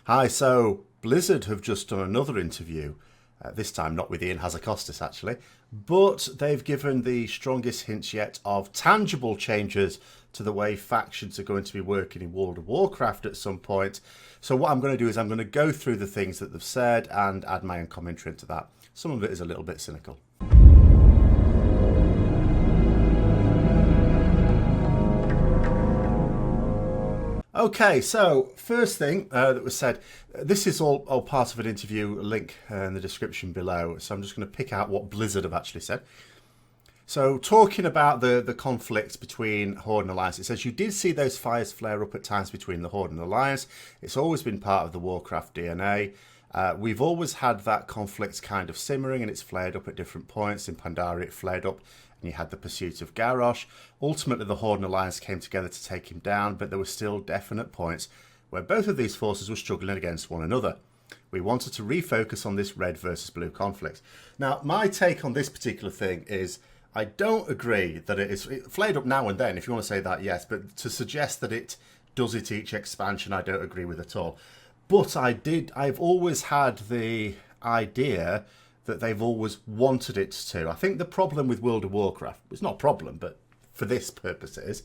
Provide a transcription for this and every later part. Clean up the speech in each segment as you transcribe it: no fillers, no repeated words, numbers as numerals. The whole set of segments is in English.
Hi, so Blizzard have just done another interview, this time not with Ian Hazakostas actually, but they've given the strongest hints yet of tangible changes to the way factions are going to be working in World of Warcraft at some point. So what I'm going to do is I'm going to go through the things that they've said and add my own commentary into that. Some of it is a little bit cynical. Okay, so first thing that was said, this is all part of an interview, link in the description below, so I'm just going to pick out what Blizzard have actually said. So talking about the conflict between Horde and Alliance, it says, you did see those fires flare up at times between the Horde and Alliance. It's always been part of the Warcraft DNA. We've always had that conflict kind of simmering, and it's flared up at different points. In Pandaria it flared up, and you had the pursuit of Garrosh. Ultimately, the Horde and Alliance came together to take him down, but there were still definite points where both of these forces were struggling against one another. We wanted to refocus on this red versus blue conflict. Now, my take on this particular thing is, I don't agree that it flared up now and then, if you want to say that, yes, but to suggest that it does it each expansion, I don't agree with at all. But I've always had the idea that they've always wanted it to. I think the problem with World of Warcraft, it's not a problem, but for this purpose it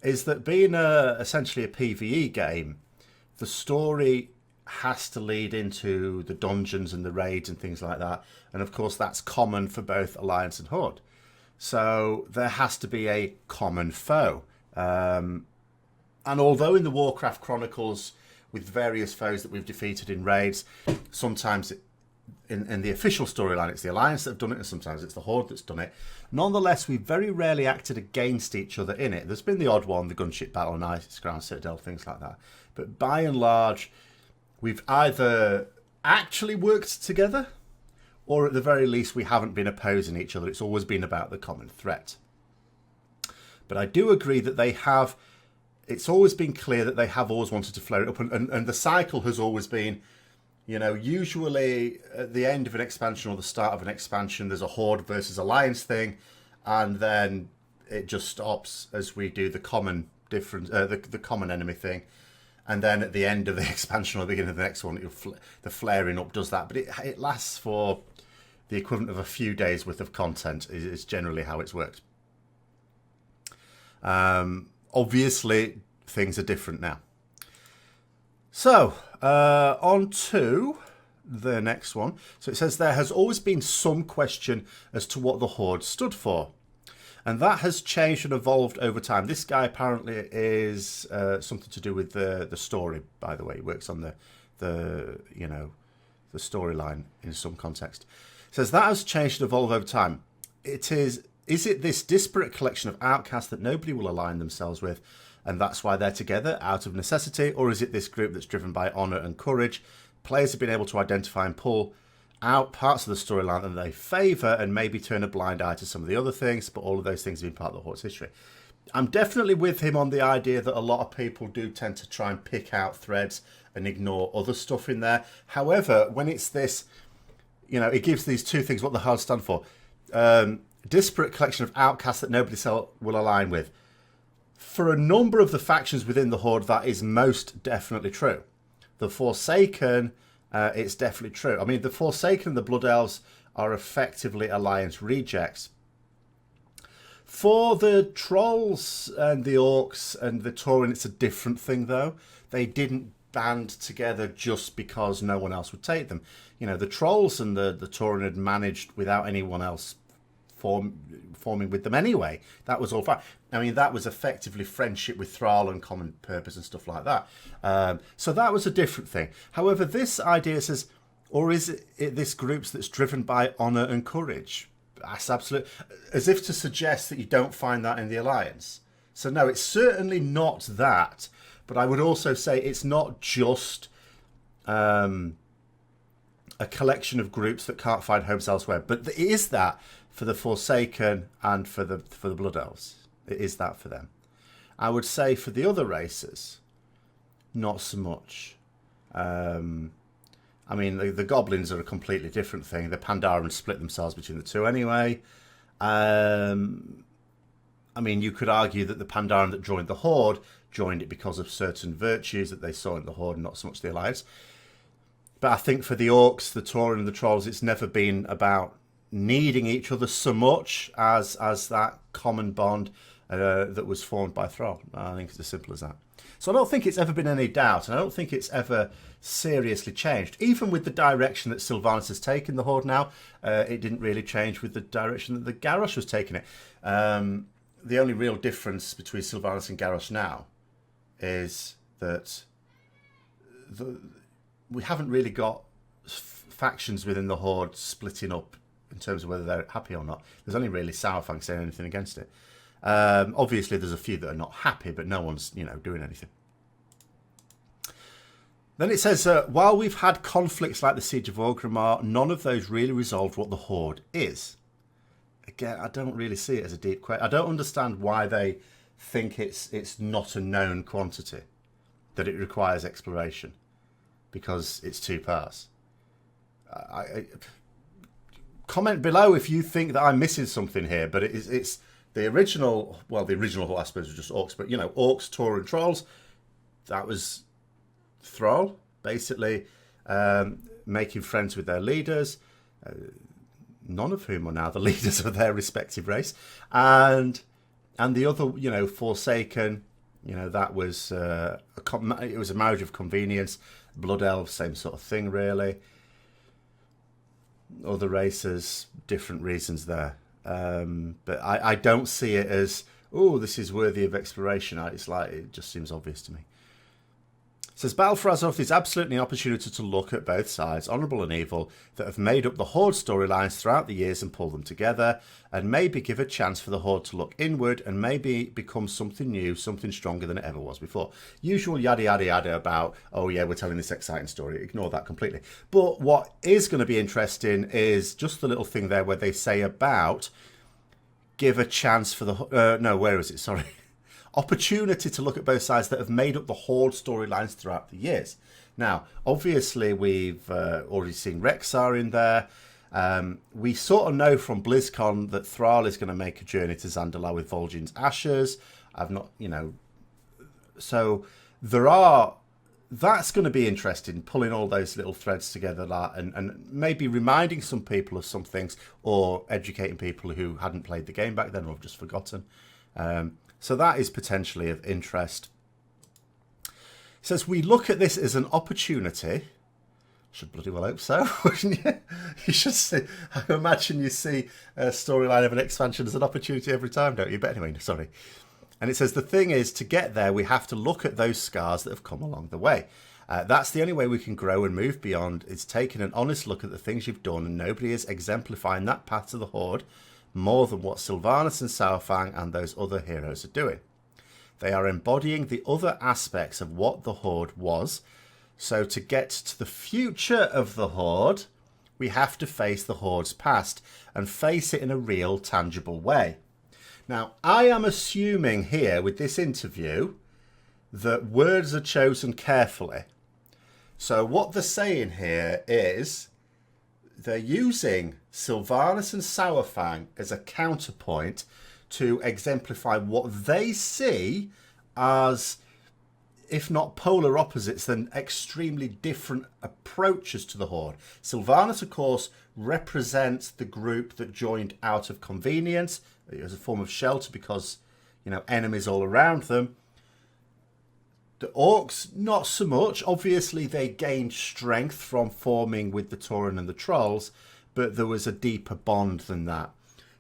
is that being essentially a PvE game, the story has to lead into the dungeons and the raids and things like that. And of course that's common for both Alliance and Horde. So there has to be a common foe. And although in the Warcraft Chronicles, with various foes that we've defeated in raids, sometimes in the official storyline it's the Alliance that have done it, and sometimes it's the Horde that's done it. Nonetheless, we very rarely acted against each other in it. There's been the odd one, the gunship battle, Nice Ground Citadel, things like that. But by and large, we've either actually worked together, or at the very least, we haven't been opposing each other. It's always been about the common threat. But I do agree that they have, it's always been clear that they have always wanted to flare it up, and the cycle has always been, you know, usually at the end of an expansion or the start of an expansion, there's a Horde versus Alliance thing, and then it just stops as we do the common the common enemy thing. And then at the end of the expansion or the beginning of the next one, the flaring up does that. But it lasts for the equivalent of a few days worth of content is generally how it's worked. Obviously, things are different now. So, on to the next one. So it says, there has always been some question as to what the Horde stood for. And that has changed and evolved over time. This guy apparently is something to do with the story, by the way. He works on the storyline in some context. It says, that has changed and evolved over time. Is it this disparate collection of outcasts that nobody will align themselves with, and that's why they're together out of necessity? Or is it this group that's driven by honour and courage? Players have been able to identify and pull out parts of the storyline that they favour and maybe turn a blind eye to some of the other things, but all of those things have been part of the Horde's history. I'm definitely with him on the idea that a lot of people do tend to try and pick out threads and ignore other stuff in there. However, when it's this, you know, it gives these two things what the Horde stand for. Disparate collection of outcasts that nobody will align with. For a number of the factions within the Horde, that is most definitely true. The Forsaken, it's definitely true. I mean, the Forsaken and the Blood Elves are effectively Alliance rejects. For the Trolls and the Orcs and the Tauren, it's a different thing, though. They didn't band together just because no one else would take them. You know, the Trolls and the Tauren had managed without anyone else forming with them anyway. That was all fine. I mean, that was effectively friendship with Thrall and common purpose and stuff like that. So that was a different thing. However, this idea says, or is it this group's that's driven by honour and courage? That's absolute, as if to suggest that you don't find that in the Alliance. So no, it's certainly not that. But I would also say it's not just a collection of groups that can't find homes elsewhere. But it is that for the Forsaken and for the Blood Elves. It is that for them. I would say for the other races, not so much. I mean, the Goblins are a completely different thing. The Pandaren split themselves between the two anyway. I mean, you could argue that the Pandaren that joined the Horde joined it because of certain virtues that they saw in the Horde, not so much the Alliance. But I think for the Orcs, the Tauren and the Trolls, it's never been about needing each other so much as that common bond that was formed by Thrall. I think it's as simple as that. So I don't think it's ever been any doubt, and I don't think it's ever seriously changed. Even with the direction that Sylvanas has taken the Horde now, it didn't really change with the direction that the Garrosh was taking it. The only real difference between Sylvanas and Garrosh now is that we haven't really got factions within the Horde splitting up in terms of whether they're happy or not. There's only really Saurfang saying anything against it. Obviously, there's a few that are not happy, but no one's, doing anything. Then it says, while we've had conflicts like the Siege of Orgrimmar, none of those really resolved what the Horde is. Again, I don't really see it as a deep question. I don't understand why they think it's not a known quantity, that it requires exploration, because it's 2 parts. Comment below if you think that I'm missing something here, but it's the original, the original, I suppose, was just Orcs, but, Orcs, Tauren, Trolls, that was Thrall, basically making friends with their leaders, none of whom are now the leaders of their respective race, and the other, Forsaken, that was it was a marriage of convenience. Blood Elves, same sort of thing, really. Other races, different reasons there. But I don't see it as, this is worthy of exploration. It's like, it just seems obvious to me. It says, Battle for Azeroth is absolutely an opportunity to look at both sides, honourable and evil, that have made up the Horde storylines throughout the years and pull them together, and maybe give a chance for the Horde to look inward and maybe become something new, something stronger than it ever was before. Usual yada yada yada about, we're telling this exciting story. Ignore that completely. But what is going to be interesting is just the little thing there where they say about give a chance for the... opportunity to look at both sides that have made up the Horde storylines throughout the years. Now, obviously, we've already seen Rexxar in there. We sort of know from BlizzCon that Thrall is going to make a journey to Zandalar with Vol'jin's ashes. So that's going to be interesting, pulling all those little threads together and maybe reminding some people of some things or educating people who hadn't played the game back then or have just forgotten. So that is potentially of interest. It says, we look at this as an opportunity. Should bloody well hope so, wouldn't you? You should see, I imagine you see a storyline of an expansion as an opportunity every time, don't you? But anyway, sorry. And it says, the thing is, to get there, we have to look at those scars that have come along the way. That's the only way we can grow and move beyond, is taking an honest look at the things you've done, and nobody is exemplifying that path to the Horde more than what Sylvanas and Saurfang and those other heroes are doing. They are embodying the other aspects of what the Horde was. So to get to the future of the Horde, we have to face the Horde's past and face it in a real, tangible way. Now, I am assuming here with this interview that words are chosen carefully. So what they're saying here is they're using Sylvanas and Saurfang as a counterpoint to exemplify what they see as, if not polar opposites, then extremely different approaches to the Horde. Sylvanas, of course, represents the group that joined out of convenience as a form of shelter because, enemies all around them. The Orcs, not so much. Obviously, they gained strength from forming with the Tauren and the Trolls, but there was a deeper bond than that.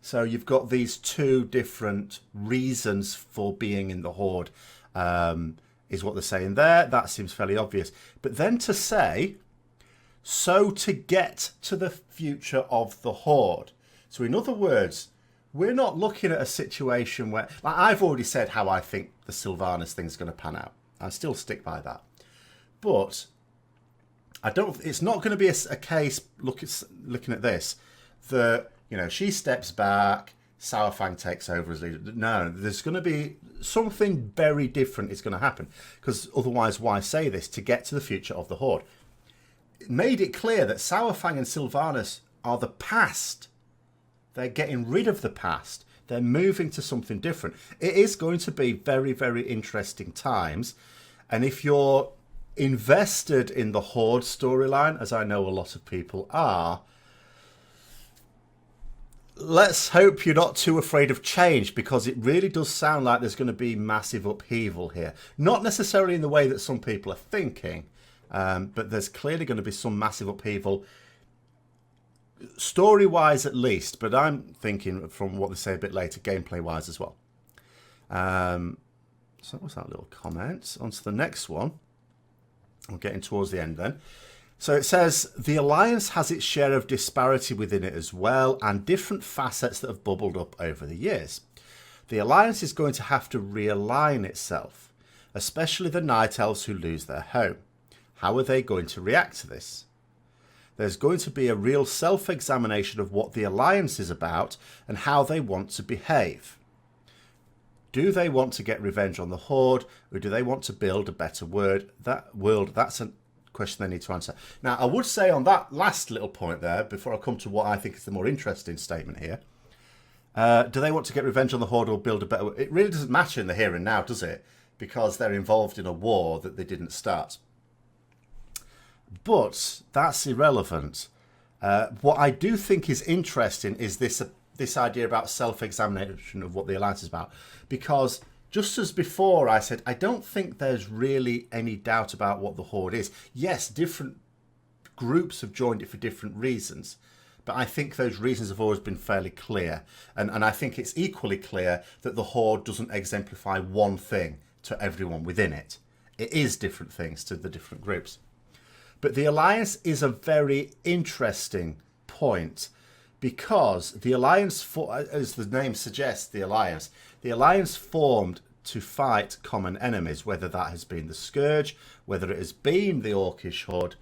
So you've got these 2 different reasons for being in the Horde, is what they're saying there. That seems fairly obvious. But then to say, so to get to the future of the Horde. So in other words, we're not looking at a situation where... I've already said how I think the Sylvanas thing's going to pan out. I still stick by that. But it's not going to be a case, looking at this, that, she steps back, Saurfang takes over as leader. No, there's going to be something very different is going to happen. Because otherwise, why say this? To get to the future of the Horde. It made it clear that Saurfang and Sylvanas are the past. They're getting rid of the past. They're moving to something different. It is going to be very, very interesting times. And if you're invested in the Horde storyline, as I know a lot of people are, let's hope you're not too afraid of change, because it really does sound like there's going to be massive upheaval here. Not necessarily in the way that some people are thinking, but there's clearly going to be some massive upheaval, story-wise at least, but I'm thinking from what they say a bit later, gameplay-wise as well. So what's that little comment? On to the next one. I'm getting towards the end then. So it says, the Alliance has its share of disparity within it as well, and different facets that have bubbled up over the years. The Alliance is going to have to realign itself, especially the Night Elves who lose their home. How are they going to react to this? There's going to be a real self-examination of what the Alliance is about and how they want to behave. Do they want to get revenge on the Horde, or do they want to build a better world? That's a question they need to answer. Now, I would say on that last little point there, before I come to what I think is the more interesting statement here, do they want to get revenge on the Horde or build a better world? It really doesn't matter in the here and now, does it? Because they're involved in a war that they didn't start. But that's irrelevant. What I do think is interesting is this idea about self-examination of what the Alliance is about. Because just as before I said, I don't think there's really any doubt about what the Horde is. Yes, different groups have joined it for different reasons. But I think those reasons have always been fairly clear. And I think it's equally clear that the Horde doesn't exemplify one thing to everyone within it. It is different things to the different groups. But the Alliance is a very interesting point, because the Alliance, as the name suggests, the Alliance formed to fight common enemies, whether that has been the Scourge, whether it has been the Orcish Horde,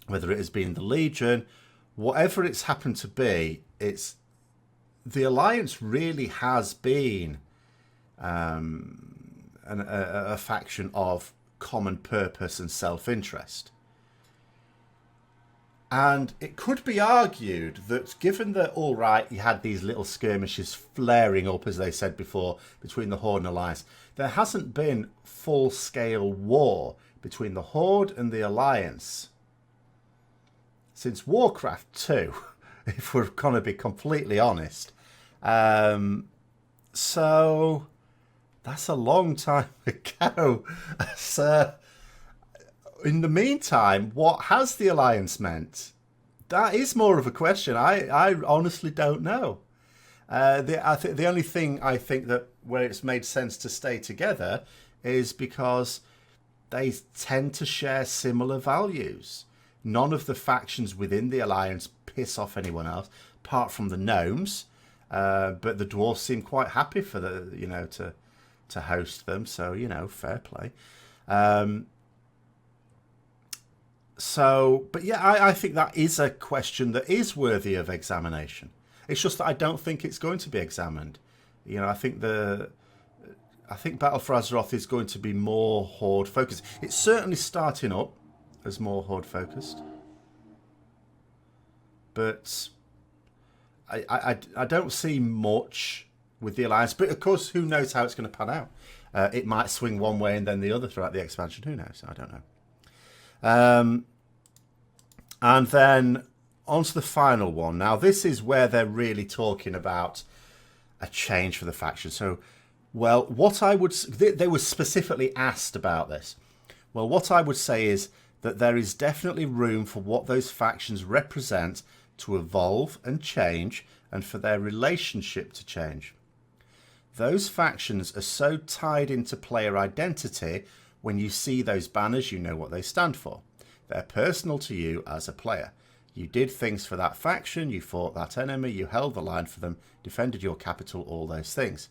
whether it has been the Legion, whatever it's happened to be, the Alliance really has been a faction of common purpose and self-interest. And it could be argued that given that, all right, you had these little skirmishes flaring up, as they said before, between the Horde and Alliance, there hasn't been full-scale war between the Horde and the Alliance since Warcraft 2, if we're going to be completely honest. So that's a long time ago. So, in the meantime, what has the Alliance meant? That is more of a question. I honestly don't know. The only thing I think that where it's made sense to stay together is because they tend to share similar values. None of the factions within the Alliance piss off anyone else, apart from the gnomes. But the dwarves seem quite happy for to host them. So fair play. But yeah, I think that is a question that is worthy of examination. It's just that I don't think it's going to be examined. I think Battle for Azeroth is going to be more Horde focused. It's certainly starting up as more Horde focused, but I don't see much with the Alliance. But of course, who knows how it's going to pan out? It might swing one way and then the other throughout the expansion. Who knows? I don't know. And then on to the final one. Now, this is where they're really talking about a change for the faction. So, well, they were specifically asked about this. Well, what I would say is that there is definitely room for what those factions represent to evolve and change, and for their relationship to change. Those factions are so tied into player identity. When you see those banners, you know what they stand for. They're personal to you as a player. You did things for that faction, you fought that enemy, you held the line for them, defended your capital, all those things.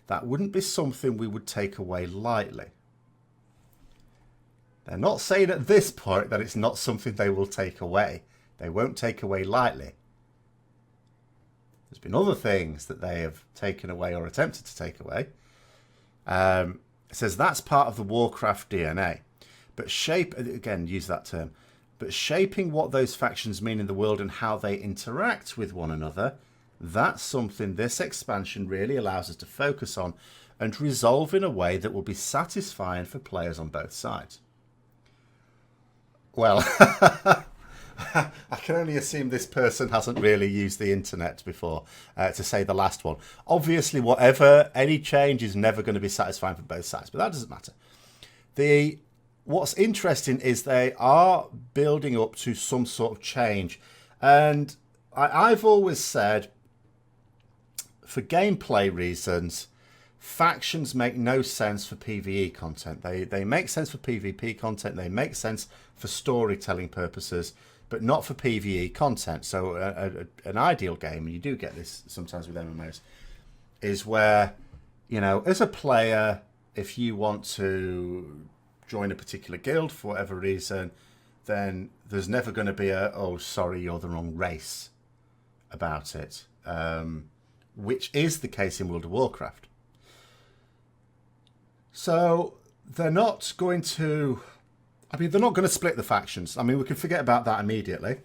That wouldn't be something we would take away lightly. They're not saying at this point that it's not something they will take away. They won't take away lightly. There's been other things that they have taken away or attempted to take away. It says that's part of the Warcraft DNA. But use that term. But shaping what those factions mean in the world and how they interact with one another, That's something this expansion really allows us to focus on and resolve in a way that will be satisfying for players on both sides. Well, I can only assume this person hasn't really used the internet before to say the last one. Obviously, any change is never going to be satisfying for both sides, but that doesn't matter. What's interesting is they are building up to some sort of change. And I've always said, for gameplay reasons, factions make no sense for PvE content. They make sense for PvP content. They make sense for storytelling purposes, but not for PvE content. So an ideal game, and you do get this sometimes with MMOs, is where, as a player, if you want to join a particular guild for whatever reason, then there's never going to be oh, sorry, you're the wrong race about it, which is the case in World of Warcraft. So they're not going to split the factions. We can forget about that immediately.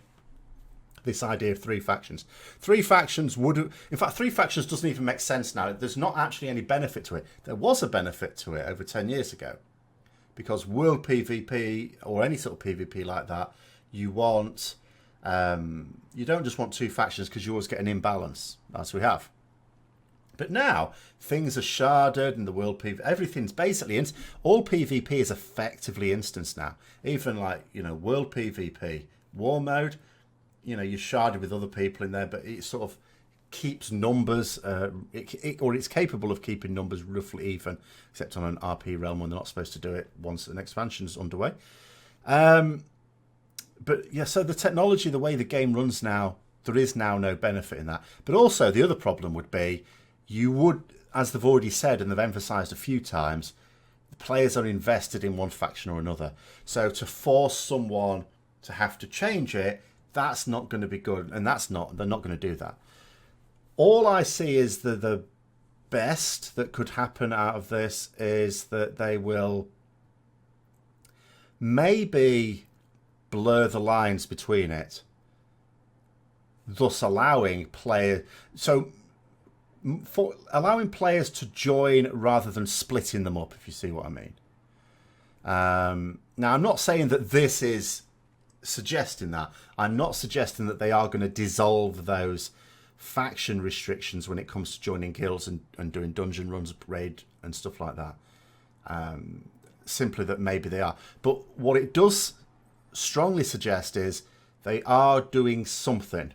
This idea of 3 factions. 3 factions in fact, 3 factions doesn't even make sense now. There's not actually any benefit to it. There was a benefit to it over 10 years ago. Because world PvP, or any sort of PvP like that, you want, you don't just want 2 factions because you always get an imbalance, as we have. But now, things are sharded and the world PvP, everything's basically, all PvP is effectively instanced now. Even world PvP, war mode, you're sharded with other people in there, but it sort of keeps numbers, or it's capable of keeping numbers roughly even, except on an RP realm when they're not supposed to do it once an expansion's underway. But yeah, so the technology, the way the game runs now, there is now no benefit in that. But also the other problem would be, you would, as they've already said and they've emphasised a few times, the players are invested in one faction or another. So to force someone to have to change it, that's not going to be good, and they're not going to do that. All I see is that the best that could happen out of this is that they will maybe blur the lines between it, thus allowing players to join rather than splitting them up, if you see what I mean. Now, I'm not saying that this is suggesting that. I'm not suggesting that they are going to dissolve those faction restrictions when it comes to joining guilds and doing dungeon runs, raid and stuff like that. Simply that maybe they are. But what it does strongly suggest is they are doing something.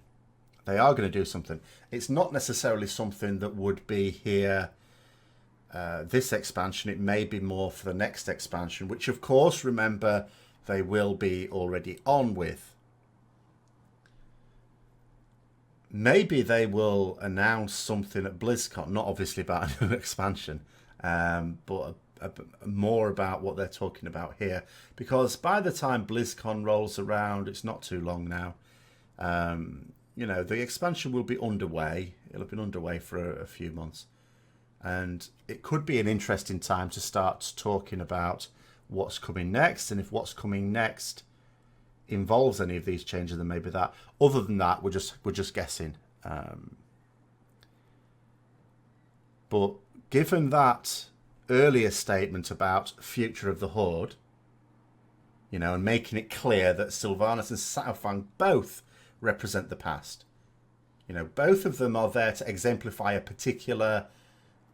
They are going to do something. It's not necessarily something that would be here this expansion. It may be more for the next expansion, which of course, remember, they will be already on with. Maybe they will announce something at BlizzCon, not obviously about a new expansion, but more about what they're talking about here. Because by the time BlizzCon rolls around, it's not too long now. The expansion will be underway. It'll have been underway for a few months. And it could be an interesting time to start talking about what's coming next. And if what's coming next involves any of these changes, then maybe that. Other than that, we're just guessing. But given that earlier statement about future of the Horde, and making it clear that Sylvanas and Shadowfang both represent the past. Both of them are there to exemplify a particular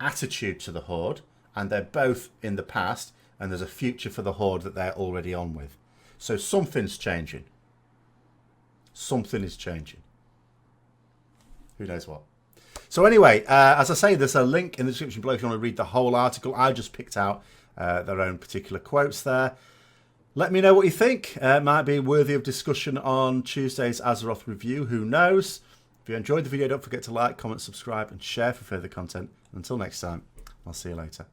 attitude to the Horde, and they're both in the past, and there's a future for the Horde that they're already on with. So something's changing. Something is changing. Who knows what? So anyway, as I say, there's a link in the description below if you want to read the whole article. I just picked out their own particular quotes there. Let me know what you think. It might be worthy of discussion on Tuesday's Azeroth review. Who knows? If you enjoyed the video, don't forget to like, comment, subscribe, and share for further content. Until next time, I'll see you later.